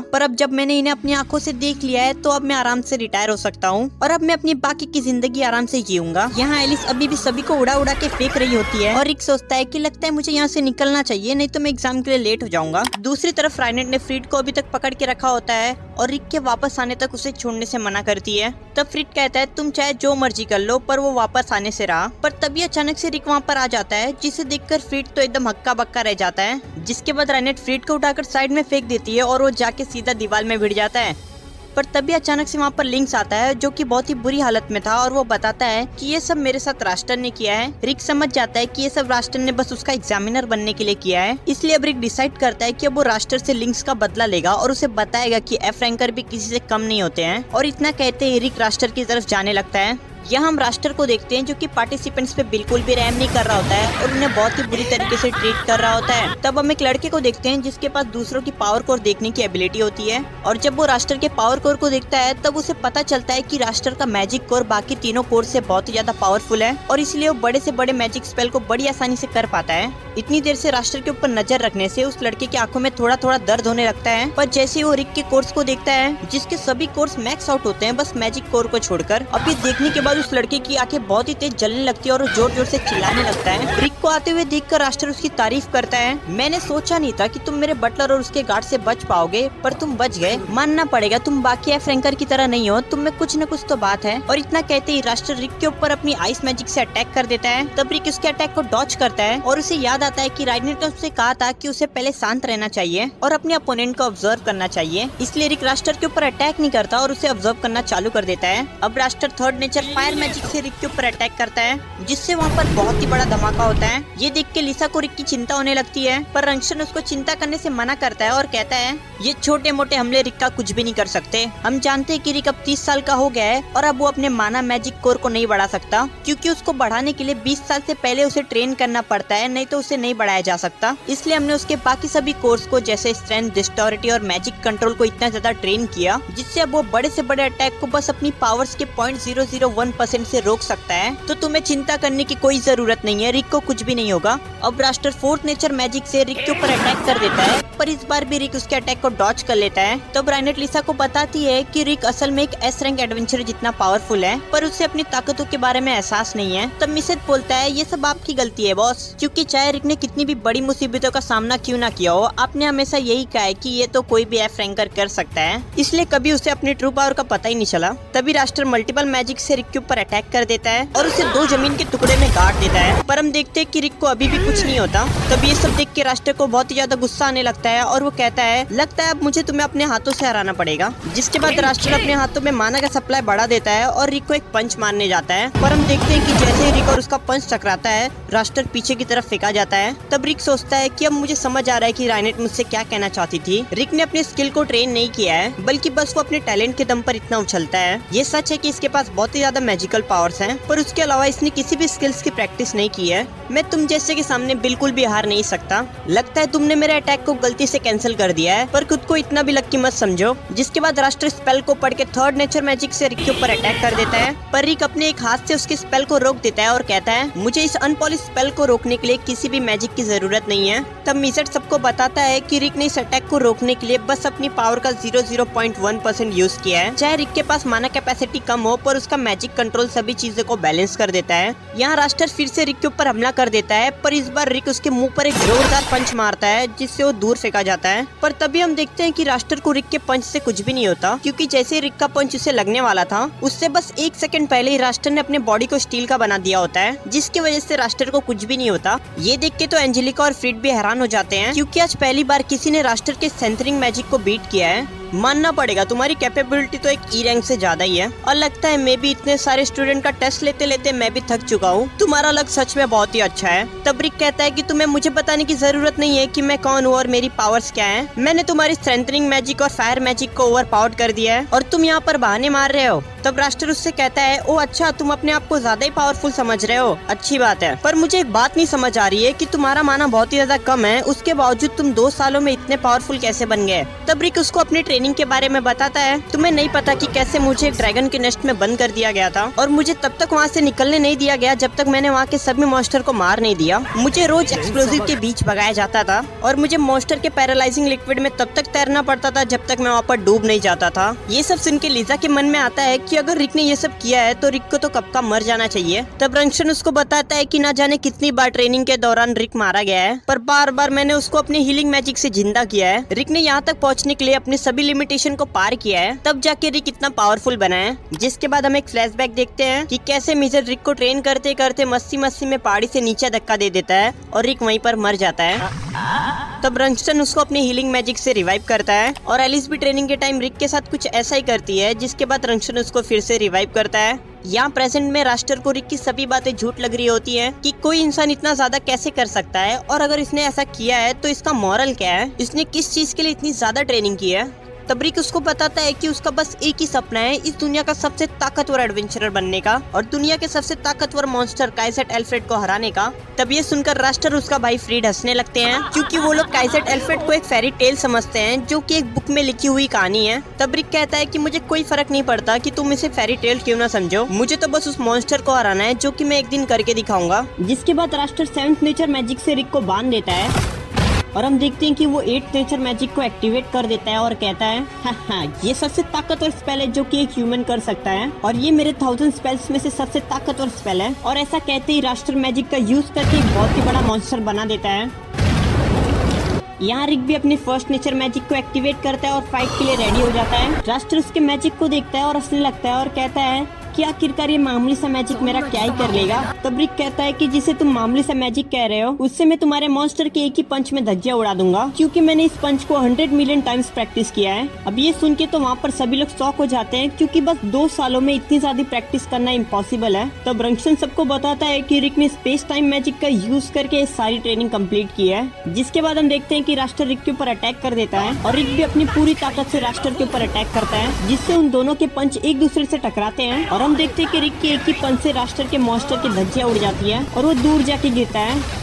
पर अब जब मैंने इन्हें अपनी आंखों से देख लिया है तो अब मैं आराम से रिटायर हो सकता हूँ और अब मैं अपनी बाकी की जिंदगी आराम से जीऊंगा। यहाँ एलिस अभी भी सभी को उड़ा उड़ा के फेंक रही होती है और रिक सोचता है कि लगता है मुझे यहाँ से निकलना चाहिए, नहीं तो मैं एग्जाम के लिए लेट हो जाऊंगा। दूसरी तरफ राइनेट ने फ्रीड को अभी तक पकड़ के रखा होता है और रिक के वापस आने तक उसे छोड़ने से मना करती है। तब फ्रीड कहता है तुम चाहे जो मर्जी कर लो, पर वो वापस आने से रहा। पर तभी अचानक से रिक वहाँ पर आ जाता है, जिसे देखकर फ्रीड तो एकदम हक्का बक्का रह जाता है। जिसके बाद राइनेट फ्रीड को उठाकर साइड में फेंक देती है और वो जाके सीधा दीवार में भिड़ जाता है। पर तभी अचानक से वहाँ पर लिंक्स आता है, जो कि बहुत ही बुरी हालत में था और वो बताता है कि ये सब मेरे साथ रास्टर ने किया है। रिक समझ जाता है कि ये सब रास्टर ने बस उसका एग्जामिनर बनने के लिए किया है, इसलिए अब रिक डिसाइड करता है कि अब वो रास्टर से लिंक्स का बदला लेगा और उसे बताएगा कि एफ रैंकर भी किसी से कम नहीं होते हैं। और इतना कहते ही रिक रास्टर की तरफ जाने लगता है। यहाँ हम रास्टर को देखते हैं जो कि पार्टिसिपेंट्स पे बिल्कुल भी रहम नहीं कर रहा होता है और उन्हें बहुत ही बुरी तरीके से ट्रीट कर रहा होता है। तब हम एक लड़के को देखते हैं जिसके पास दूसरों की पावर कोर देखने की एबिलिटी होती है और जब वो रास्टर के पावर कोर को देखता है तब उसे पता चलता है कि रास्टर का मैजिक कोर बाकी तीनों कोर से बहुत ही ज्यादा पावरफुल है और इसलिए वो बड़े से बड़े मैजिक स्पेल को बड़ी आसानी से कर पाता है। इतनी देर से रास्टर के ऊपर नजर रखने से उस लड़के की आंखों में थोड़ा थोड़ा दर्द होने लगता है, पर जैसे ही वो रिक के कोर्स को देखता है जिसके सभी कोर्स मैक्स आउट होते हैं बस मैजिक कोर को छोड़कर, अब ये देखने के बाद उस लड़के की आंखें बहुत ही तेज जलने लगती है और जोर जोर से चिल्लाने लगता है। रिक को आते हुए देखकर रास्टर उसकी तारीफ करता है। मैंने सोचा नहीं था कि तुम मेरे बटलर और उसके गार्ड से बच पाओगे, पर तुम बच गए। मानना पड़ेगा तुम बाकी एफ रैंकर की तरह नहीं हो, तुम में कुछ न कुछ तो बात है। और इतना कहते ही रास्टर रिक के ऊपर अपनी आइस मैजिक से अटैक कर देता है। तब रिक उसके अटैक को डॉच करता है और उसे याद आता है कि राइनेट ने उससे कहा था कि उसे पहले शांत रहना चाहिए और अपने अपोनेंट को ऑब्जर्व करना चाहिए, इसलिए रिक रास्टर के ऊपर अटैक नहीं करता और उसे ऑब्जर्व करना चालू कर देता है। अब raster third nature fire magic से रिक के ऊपर अटैक करता है, जिससे वहाँ पर बहुत ही बड़ा धमाका होता है। ये देख के लिसा को रिक की चिंता होने लगती है, पर रंगशन उसको चिंता करने से मना करता है और कहता है ये छोटे मोटे हमले रिक का कुछ भी नहीं कर सकते। हम जानते हैं कि रिक अब 30 साल का हो गया है और अब वो अपने माना मैजिक कोर को नहीं बढ़ा सकता, क्योंकि उसको बढ़ाने के लिए 20 साल से पहले उसे ट्रेन करना पड़ता है, नहीं तो उसे नहीं बढ़ाया जा सकता। इसलिए हमने उसके बाकी सभी कोर्स को जैसे स्ट्रेंथ, डिस्टोरिटी और मैजिक कंट्रोल को इतना ज्यादा ट्रेन किया जिससे अब वो बड़े से बड़े अटैक को बस अपनी पावर्स के 0.001% से रोक सकता है। तो तुम्हें चिंता करने की कोई जरूरत नहीं है, रिक को कुछ भी नहीं होगा। अब रास्टर फोर्थ नेचर मैजिक से रिक के ऊपर अटैक कर देता है, पर इस बार भी रिक उसके अटैक को डॉच कर लेता है। तब राइनेट लिसा को बताती है कि रिक असल में एक एस रैंक एडवेंचर जितना पावरफुल है, पर उसे अपनी ताकतों के बारे में एहसास नहीं है। तब मिसेट बोलता है ये सब आपकी गलती है बॉस, क्योंकि चाहे रिक ने कितनी भी बड़ी मुसीबतों का सामना क्यों ना किया हो, आपने हमेशा यही कहा है कि ये तो कोई भी एफ रैंकर कर सकता है, इसलिए कभी उसे अपनी ट्रू पावर का पता ही नहीं चला। तभी रास्टर मल्टीपल मैजिक से रिक के ऊपर अटैक कर देता है और उसे 2 जमीन के टुकड़े में गाड़ देता है, पर हम देखते हैं कि रिक को अभी भी कुछ नहीं होता। तब ये सब देख के रास्टर को बहुत ही ज्यादा गुस्सा आने लगता है और वो कहता है लगता है अब मुझे तुम्हें अपने हाथों से हराना पड़ेगा। जिसके बाद रास्टर अपने हाथों में माना का सप्लाई बढ़ा देता है और रिक को एक पंच मारने जाता है, पर हम देखते हैं कि जैसे ही रिक और उसका पंच टकराता है रास्टर पीछे की तरफ फेंका जाता है। तब रिक सोचता है कि अब मुझे समझ आ रहा है कि राइनेट मुझसे क्या कहना चाहती थी। रिक ने अपने स्किल को ट्रेन नहीं किया है, बल्कि बस वो अपने टैलेंट के दम पर इतना उछलता है। ये सच है कि इसके पास बहुत ही ज्यादा मैजिकल पावर्स हैं, पर उसके अलावा इसने किसी भी स्किल्स की प्रैक्टिस नहीं की है। मैं तुम जैसे के सामने बिल्कुल भी हार नहीं सकता। लगता है तुमने मेरे अटैक को गलती से कैंसिल कर दिया है, पर खुद को इतना भी लक्की मत समझो। जिसके बाद रास्टर स्पेल को पढ़ के थर्ड नेचर मैजिक से रिक के ऊपर अटैक कर देता है, पर रिक अपने एक हाथ से उसके स्पेल को रोक देता है और कहता है मुझे इस अनपॉलिश स्पेल को रोकने के लिए किसी भी मैजिक की जरूरत नहीं है। तब मिसेट सबको बताता है कि रिक ने इस अटैक को रोकने के लिए बस अपनी पावर का 0.01% यूज किया है। चाहे रिक के पास माना कैपेसिटी कम हो, पर उसका मैजिक म्यूजिक कंट्रोल सभी चीजों को बैलेंस कर देता है। यहाँ रास्टर फिर से रिक के ऊपर हमला कर देता है, पर इस बार रिक उसके मुंह पर एक जोरदार पंच मारता है जिससे वो दूर फेंका जाता है। पर तभी हम देखते हैं कि रास्टर को रिक के पंच से कुछ भी नहीं होता, क्योंकि जैसे रिक का पंच उसे लगने वाला था उससे बस 1 सेकंड पहले ही रास्टर ने अपने बॉडी को स्टील का बना दिया होता है, जिसकी वजह से रास्टर को कुछ भी नहीं होता। ये देख के तो एंजेलिका और फ्रीड भी हैरान हो जाते हैं, क्योंकि आज पहली बार किसी ने रास्टर के सेंटरिंग मैजिक को बीट किया है। मानना पड़ेगा तुम्हारी कैपेबिलिटी तो एक ई रैंक से ज्यादा ही है, और लगता है मैं भी इतने सारे स्टूडेंट का टेस्ट लेते लेते मैं भी थक चुका हूँ। तुम्हारा लक सच में बहुत ही अच्छा है। तब रिक कहता है कि तुम्हें मुझे बताने की जरूरत नहीं है कि मैं कौन हूँ और मेरी पावर्स क्या हैं। मैंने तुम्हारी स्ट्रेंथनिंग मैजिक और फायर मैजिक को ओवर पावर्ड कर दिया है और तुम यहाँ पर बहाने मार रहे हो। तब रास्टर उससे कहता है, ओ अच्छा, तुम अपने आप को ज्यादा ही पावरफुल समझ रहे हो, अच्छी बात है, पर मुझे एक बात नहीं समझ आ रही है कि तुम्हारा माना बहुत ही ज्यादा कम है, उसके बावजूद तुम 2 सालों में इतने पावरफुल कैसे बन गए। तब रिक उसको अपनी ट्रेनिंग के बारे में बताता है, तुम्हें नहीं पता कि कैसे मुझे एक ड्रैगन के नेस्ट में बंद कर दिया गया था और मुझे तब तक वहाँ से निकलने नहीं दिया गया जब तक मैंने वहाँ के सभी मॉन्स्टर को मार नहीं दिया। मुझे रोज एक्सप्लोजिव के बीच भगाया जाता था और मुझे मॉन्स्टर के पैरालाइजिंग लिक्विड में तब तक तैरना पड़ता था जब तक मैं वहाँ पर डूब नहीं जाता था। ये सब सुन के लिजा के मन में आता है कि अगर रिक ने ये सब किया है तो रिक को तो कब का मर जाना चाहिए। तब रंगशन उसको बताता है कि ना जाने कितनी बार ट्रेनिंग के दौरान रिक मारा गया है, पर बार बार मैंने उसको अपने हीलिंग मैजिक से जिंदा किया है। रिक ने यहाँ तक पहुँचने के लिए अपनी सभी लिमिटेशन को पार किया है, तब जाके रिक इतना पावरफुल बना है। जिसके बाद हम एक फ्लैशबैक देखते हैं कि कैसे मेजर रिक को ट्रेन करते करते मस्ती मस्ती में पहाड़ी से नीचे धक्का दे देता है और रिक वहीं पर मर जाता है। तब रंगस्टन उसको अपनी हीलिंग मैजिक से रिवाइव करता है और एलिस भी ट्रेनिंग के टाइम रिक के साथ कुछ ऐसा ही करती है, जिसके बाद रंगस्टन उसको फिर से रिवाइव करता है। यहाँ प्रेजेंट में रास्टर को रिक की सभी बातें झूठ लग रही होती हैं कि कोई इंसान इतना ज्यादा कैसे कर सकता है, और अगर इसने ऐसा किया है तो इसका मॉरल क्या है, इसने किस चीज के लिए इतनी ज्यादा ट्रेनिंग की है। तब रिक उसको बताता है कि उसका बस एक ही सपना है, इस दुनिया का सबसे ताकतवर एडवेंचरर बनने का और दुनिया के सबसे ताकतवर मॉन्स्टर काइसेट एल्फ्रेड को हराने का। तब ये सुनकर रास्टर उसका भाई फ्रीड हंसने लगते हैं, क्योंकि वो लोग काइसेट एल्फ्रेड को एक फेरी टेल समझते हैं जो कि एक बुक में लिखी हुई कहानी है। तब रिक कहता है कि मुझे कोई फर्क नहीं पड़ता कि तुम इसे फेरी टेल क्यों ना समझो, मुझे तो बस उस मॉन्स्टर को हराना है जो कि मैं एक दिन करके दिखाऊंगा। जिसके बाद रास्टर 7th नेचर मैजिक से रिक को बांध देता है और हम देखते हैं कि वो 8th नेचर मैजिक को एक्टिवेट कर देता है और कहता है, हाँ, ये सबसे ताकतवर स्पेल है जो कि एक ह्यूमन कर सकता है और ये मेरे 1000 स्पेल्स में से सबसे ताकतवर स्पेल है। और ऐसा कहते ही रास्टर मैजिक का यूज करके एक बहुत ही बड़ा मॉन्स्टर बना देता है। यहाँ रिक भी अपने 1st नेचर मैजिक को एक्टिवेट करता है और फाइट के लिए रेडी हो जाता है। रास्टर उसके मैजिक को देखता है और हंसने लगता है और कहता है कि आखिरकार ये मामूली सा मैजिक मेरा क्या ही कर लेगा। तब रिक कहता है कि जिसे तुम मामूली सा मैजिक कह रहे हो उससे मैं तुम्हारे मॉन्स्टर के एक ही पंच में धज्जियां उड़ा दूंगा, क्योंकि मैंने इस पंच को 100 मिलियन टाइम्स प्रैक्टिस किया है। अब ये सुन के तो वहाँ पर सभी लोग शॉक हो जाते हैं, क्योंकि बस 2 सालों में इतनी ज्यादा प्रैक्टिस करना इम्पॉसिबल है। तब रंगस्टन सबको बताता है कि रिक ने स्पेस टाइम मैजिक का यूज करके सारी ट्रेनिंग कम्प्लीट की है। जिसके बाद हम देखते हैं कि रास्टर रिक के ऊपर अटैक कर देता है और रिक भी अपनी पूरी ताकत से रास्टर के ऊपर अटैक करता है, जिससे उन दोनों के पंच एक दूसरे से टकराते हैं और हम देखते हैं कि रिक के एक ही पंच से रास्टर के मॉन्स्टर की धज्जियां उड़ जाती है और वो दूर जाके गिरता है।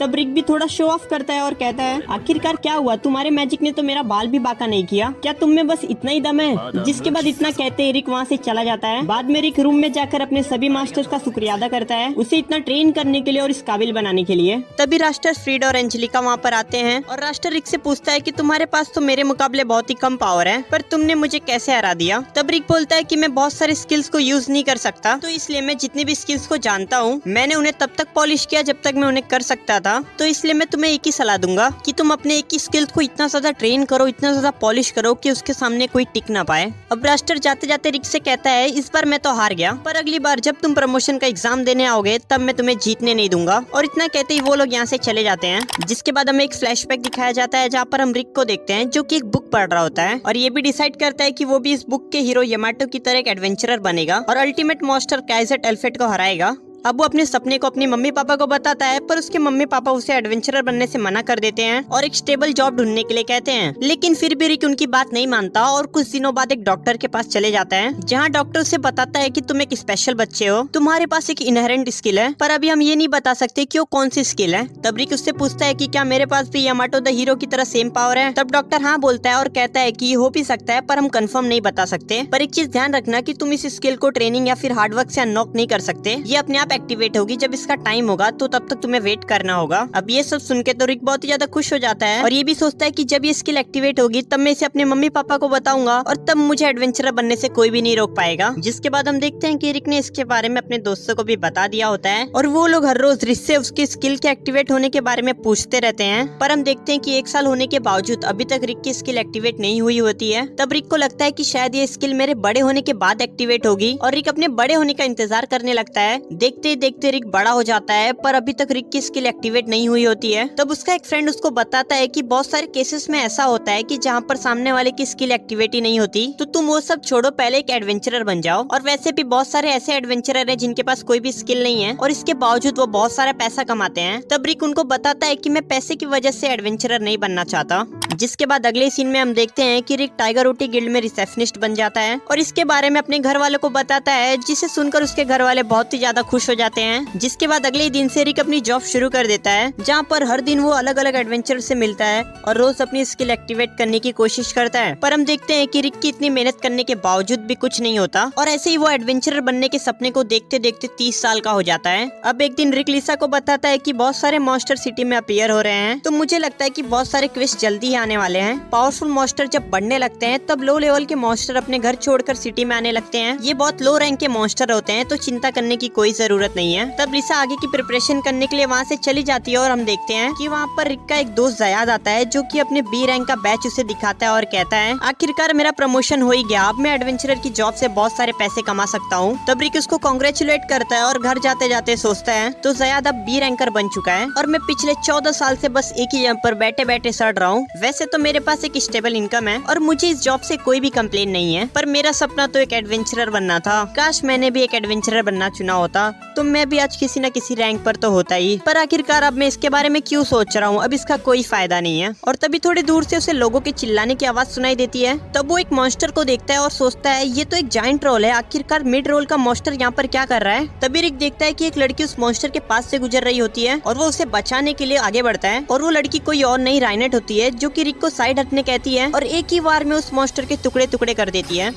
तब रिक भी थोड़ा शो ऑफ करता है और कहता है, आखिरकार क्या हुआ, तुम्हारे मैजिक ने तो मेरा बाल भी बाका नहीं किया, क्या तुम में बस इतना ही दम है। जिसके बाद इतना कहते ही रिक वहाँ से चला जाता है। बाद में रिक रूम में जाकर अपने सभी मास्टर्स का शुक्रिया अदा करता है, उसे इतना ट्रेन करने के लिए और इस काबिल बनाने के लिए। तभी रास्टर फ्रीड और एंजेलिका वहाँ पर आते हैं और रास्टर रिक से पूछता है कि तुम्हारे पास तो मेरे मुकाबले बहुत ही कम पावर है, पर तुमने मुझे कैसे हरा दिया। तब रिक बोलता है कि मैं बहुत सारे स्किल्स को यूज नहीं कर सकता, तो इसलिए मैं जितनी भी स्किल्स को जानता हूँ मैंने उन्हें तब तक पॉलिश किया जब तक मैं उन्हें कर सकता था, तो इसलिए मैं तुम्हें एक ही सलाह दूंगा कि तुम अपने एक ही स्किल को इतना ज्यादा ट्रेन करो, इतना ज्यादा पॉलिश करो कि उसके सामने कोई टिक ना पाए। अब रास्टर जाते जाते रिक से कहता है, इस बार मैं तो हार गया, पर अगली बार जब तुम प्रमोशन का एग्जाम देने आओगे तब मैं तुम्हें जीतने नहीं दूंगा। और इतना कहते ही वो लोग यहाँ से चले जाते हैं। जिसके बाद हमें एक फ्लैशबैक दिखाया जाता है जहाँ पर हम रिक को देखते हैं जो कि एक बुक पढ़ रहा होता है और ये भी डिसाइड करता है कि वो भी इस बुक के हीरो यमाटो की तरह एक एडवेंचरर बनेगा और अल्टीमेट मॉन्स्टर काइसेट एल्फ्रेड को हराएगा। अब वो अपने सपने को अपनी मम्मी पापा को बताता है, पर उसके मम्मी पापा उसे एडवेंचरर बनने से मना कर देते हैं और एक स्टेबल जॉब ढूंढने के लिए कहते हैं। लेकिन फिर भी रिक उनकी बात नहीं मानता और कुछ दिनों बाद एक डॉक्टर के पास चले जाता है, जहाँ डॉक्टर उसे बताता है कि तुम एक स्पेशल बच्चे हो, तुम्हारे पास एक इनहेरेंट स्किल है, पर अभी हम ये नहीं बता सकते कि वो कौन सी स्किल है। तब रिक उससे पूछता है कि क्या मेरे पास भी यामाटो द हीरो की तरह सेम पावर है। तब डॉक्टर हाँ बोलता है और कहता है कि ये हो भी सकता है, पर हम कंफर्म नहीं बता सकते। पर एक चीज ध्यान रखना कि तुम इस स्किल को ट्रेनिंग या फिर हार्डवर्क से अनलॉक नहीं कर सकते, ये अपने आप एक्टिवेट होगी जब इसका टाइम होगा, तो तब तक तुम्हें वेट करना होगा। अब ये सब सुन के तो रिक बहुत ही ज्यादा खुश हो जाता है और ये भी सोचता है कि जब ये स्किल एक्टिवेट होगी तब मैं इसे अपने मम्मी पापा को बताऊंगा और तब मुझे एडवेंचरर बनने से कोई भी नहीं रोक पाएगा। जिसके बाद हम देखते हैं कि रिक ने इसके बारे में अपने दोस्तों को भी बता दिया होता है और वो लोग हर रोज रिक से उसकी स्किल के एक्टिवेट होने के बारे में पूछते रहते हैं। पर हम देखते हैं कि 1 साल होने के बावजूद अभी तक रिक की स्किल एक्टिवेट नहीं हुई होती है। तब रिक को लगता है कि शायद ये स्किल मेरे बड़े होने के बाद एक्टिवेट होगी और रिक अपने बड़े होने का इंतजार करने लगता है। देखते देखते रिक बड़ा हो जाता है पर अभी तक रिक की स्किल एक्टिवेट नहीं हुई होती है। तब उसका एक फ्रेंड उसको बताता है कि बहुत सारे केसेस में ऐसा होता है कि जहाँ पर सामने वाले की स्किल एक्टिवेट ही नहीं होती, तो तुम वो सब छोड़ो, पहले एक एडवेंचरर बन जाओ। और वैसे भी बहुत सारे ऐसे एडवेंचरर हैं जिनके पास कोई भी स्किल नहीं है और इसके बावजूद वो बहुत सारा पैसा कमाते हैं। तब रिक उनको बताता है कि मैं पैसे की वजह से एडवेंचरर नहीं बनना चाहता। जिसके बाद अगले सीन में हम देखते हैं कि रिक टाइगर रोटी गिल्ड में रिसेप्शनिस्ट बन जाता है और इसके बारे में अपने घर वालों को बताता है, जिसे सुनकर उसके घर वाले बहुत ही ज्यादा खुश हो जाते हैं। जिसके बाद अगले दिन से रिक अपनी जॉब शुरू कर देता है, जहाँ पर हर दिन वो अलग अलग एडवेंचर से मिलता है और रोज अपनी स्किल एक्टिवेट करने की कोशिश करता है। पर हम देखते हैं कि रिक की इतनी मेहनत करने के बावजूद भी कुछ नहीं होता और ऐसे ही वो एडवेंचरर बनने के सपने को देखते देखते 30 साल का हो जाता है। अब एक दिन रिक लिसा को बताता है कि बहुत सारे मॉन्स्टर सिटी में अपीयर हो रहे हैं, तो मुझे लगता है कि बहुत सारे क्वेस्ट जल्दी ही आने वाले हैं। पावरफुल मॉन्स्टर जब बढ़ने लगते हैं तब लो लेवल के मॉन्स्टर अपने घर छोड़कर सिटी में आने लगते हैं। ये बहुत लो रैंक के मॉन्स्टर होते हैं, तो चिंता करने की कोई जरूरत नहीं है। तब लिसा आगे की प्रिपरेशन करने के लिए वहाँ से चली जाती है और हम देखते हैं कि वहाँ पर रिक का एक दोस्त जयाद आता है, जो कि अपने बी रैंक का बैच उसे दिखाता है और कहता है, आखिरकार मेरा प्रमोशन हो ही गया, अब मैं एडवेंचरर की जॉब से बहुत सारे पैसे कमा सकता हूँ। तब रिक उसको कॉन्ग्रेचुलेट करता है और घर जाते जाते सोचता है, तो जयाद अब बी रैंकर बन चुका है और मैं पिछले 14 साल से बस एक ही जगह पर बैठे बैठे सड़ रहा हूँ। वैसे तो मेरे पास एक स्टेबल इनकम है और मुझे इस जॉब से कोई भी कंप्लेन नहीं है, पर मेरा सपना तो एक एडवेंचरर बनना था। काश मैंने भी एक एडवेंचरर बनना चुना होता, तो मैं भी आज किसी न किसी रैंक पर तो होता ही। पर आखिरकार अब मैं इसके बारे में क्यों सोच रहा हूँ, अब इसका कोई फायदा नहीं है। और तभी थोड़ी दूर से उसे लोगों के चिल्लाने की आवाज सुनाई देती है। तब वो एक मॉन्स्टर को देखता है और सोचता है, ये तो एक जायंट रोल है, आखिरकार मिड रोल का मॉन्स्टर यहाँ पर क्या कर रहा है। तभी रिक देखता है कि एक लड़की उस मॉन्स्टर के पास से गुजर रही होती है और वो उसे बचाने के लिए आगे बढ़ता है और वो लड़की कोई और नहीं राइनेट होती है, जो कि रिक को साइड हटने कहती है और एक ही बार में उस मॉन्स्टर के टुकड़े टुकड़े कर देती है।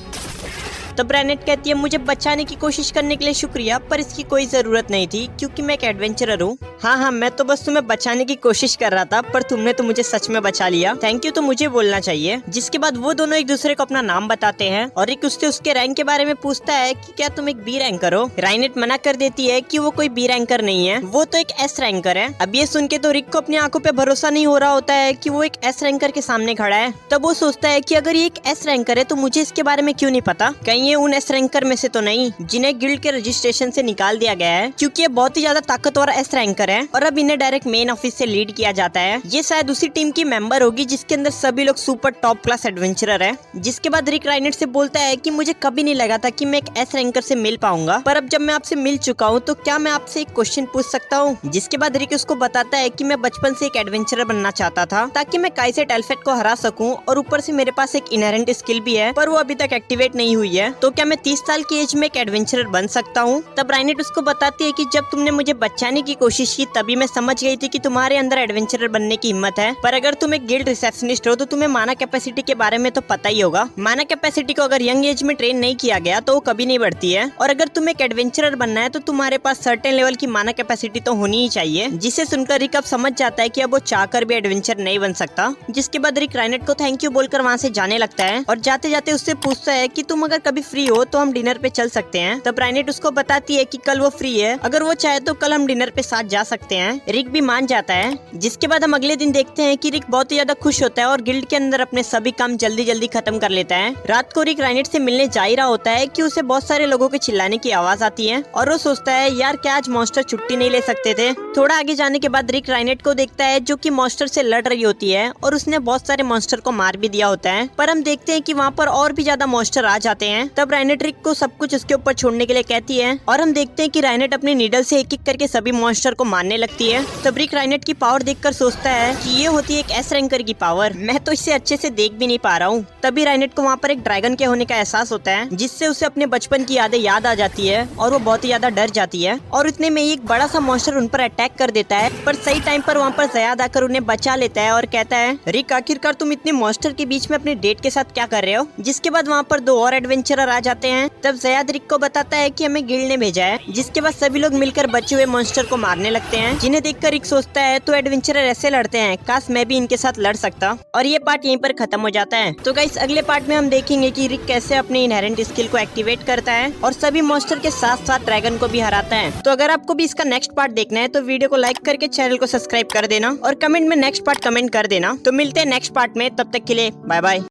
तब राइनेट कहती है, मुझे बचाने की कोशिश करने के लिए शुक्रिया, पर इसकी कोई जरूरत नहीं थी क्योंकि मैं एक एडवेंचरर हूँ। हाँ, मैं तो बस तुम्हें बचाने की कोशिश कर रहा था, पर तुमने तो मुझे सच में बचा लिया, थैंक यू तो मुझे बोलना चाहिए। जिसके बाद वो दोनों एक दूसरे को अपना नाम बताते हैं और रिक उससे उसके रैंक के बारे में पूछता है कि क्या तुम एक बी रैंकर हो। राइनेट मना कर देती है कि वो कोई बी रैंकर नहीं है, वो तो एक एस रैंकर है। अब ये सुन के तो रिक को अपनी आंखों पे भरोसा नहीं हो रहा होता है कि वो एक एस रैंकर के सामने खड़ा है। तब वो सोचता है कि अगर ये एक एस रैंकर है तो मुझे इसके बारे में क्यों नहीं पता, कहीं ये उन एस रैंकर में से तो नहीं जिन्हें गिल्ड के रजिस्ट्रेशन से निकाल दिया गया है, क्योंकि ये बहुत ही ज्यादा ताकतवर एस रैंकर है और अब इन्हें डायरेक्ट मेन ऑफिस से लीड किया जाता है। ये शायद उसी टीम की मेंबर होगी जिसके अंदर सभी लोग सुपर टॉप क्लास एडवेंचरर है। जिसके बाद रिक राइनेट से बोलता है कि मुझे कभी नहीं लगा था कि मैं एक एस रैंकर से मिल पाऊंगा, पर अब जब मैं आपसे मिल चुका हूँ तो क्या मैं आपसे एक क्वेश्चन पूछ सकता हूँ। जिसके बाद रिक उसको बताता है कि मैं बचपन से एक एडवेंचरर बनना चाहता था ताकि मैं काइसेट एल्फेट को हरा सकूं और ऊपर से मेरे पास एक इनहेरेंट स्किल भी है, पर वो अभी तक एक्टिवेट नहीं हुई है, तो क्या मैं 30 साल की एज में एक एडवेंचरर बन सकता हूँ। तब राइनेट उसको बताती है कि जब तुमने मुझे बचाने की कोशिश की तभी मैं समझ गई थी कि तुम्हारे अंदर एडवेंचरर बनने की हिम्मत है, पर अगर तुम एक गिल्ड रिसेप्शनिस्ट हो तो तुम्हें माना कैपेसिटी के बारे में तो पता ही होगा। माना कैपेसिटी को अगर यंग एज में ट्रेन नहीं किया गया तो वो कभी नहीं बढ़ती है, और अगर तुम्हें एक एडवेंचरर बनना है तो तुम्हारे पास सर्टेन लेवल की माना कैपेसिटी तो होनी ही चाहिए। जिसे सुनकर रिक अब समझ जाता है कि अब वो चाहकर भी एडवेंचर नहीं बन सकता। जिसके बाद रिक राइनेट को थैंक यू बोलकर वहाँ से जाने लगता है और जाते जाते उससे पूछता है कि तुम अगर कभी फ्री हो तो हम डिनर पे चल सकते हैं। तब राइनेट उसको बताती है कि कल वो फ्री है, अगर वो चाहे तो कल हम डिनर पे साथ जा सकते हैं। रिक भी मान जाता है। जिसके बाद हम अगले दिन देखते हैं कि रिक बहुत ही ज्यादा खुश होता है और गिल्ड के अंदर अपने सभी काम जल्दी जल्दी खत्म कर लेता है। रात को रिक राइनेट से मिलने जा ही रहा होता है कि उसे बहुत सारे लोगों के चिल्लाने की आवाज आती है और वो सोचता है, यार क्या आज मॉन्स्टर छुट्टी नहीं ले सकते थे। थोड़ा आगे जाने के बाद रिक राइनेट को देखता है जो कि मॉन्स्टर से लड़ रही होती है और उसने बहुत सारे मॉन्स्टर को मार भी दिया होता है, पर हम देखते हैं कि वहाँ पर और भी ज्यादा मॉन्स्टर आ जाते हैं। तब राइनेट रिक को सब कुछ उसके ऊपर छोड़ने के लिए कहती है और हम देखते हैं कि राइनेट अपनी नीडल से एक एक करके सभी मॉन्स्टर को मारने लगती है। तब रिक राइनेट की पावर देखकर सोचता है कि ये होती है एक एस रैंकर की पावर, मैं तो इसे अच्छे से देख भी नहीं पा रहा हूँ। तभी राइनेट को वहाँ पर एक ड्रैगन के होने का एहसास होता है, जिससे उसे अपने बचपन की यादें याद आ जाती है और वो बहुत ही ज्यादा डर जाती है और इतने में एक बड़ा सा मॉन्स्टर उन पर अटैक कर देता है, पर सही टाइम पर वहाँ पर जयाद आकर उन्हें बचा लेता है और कहता है, रिक आखिरकार तुम इतने मॉन्स्टर के बीच में अपने डेट के साथ क्या कर रहे हो। जिसके बाद वहाँ पर दो और एडवेंचर एडवेंचरर आ जाते हैं। तब ज़याद रिक को बताता है कि हमें गिल्ड ने भेजा है, जिसके बाद सभी लोग मिलकर बचे हुए मॉन्स्टर को मारने लगते हैं, जिन्हें देखकर रिक सोचता है तो एडवेंचरर ऐसे लड़ते हैं, काश मैं भी इनके साथ लड़ सकता। और ये पार्ट यहीं पर खत्म हो जाता है। तो गाइस अगले पार्ट में हम देखेंगे कि रिक कैसे अपने इनहेरेंट स्किल को एक्टिवेट करता है और सभी मॉन्स्टर के साथ साथ ड्रैगन को भी हराता है। तो अगर आपको भी इसका नेक्स्ट पार्ट देखना है तो वीडियो को लाइक करके चैनल को सब्सक्राइब कर देना और कमेंट में नेक्स्ट पार्ट कमेंट कर देना। तो मिलते हैं नेक्स्ट पार्ट में, तब तक के लिए बाय बाय।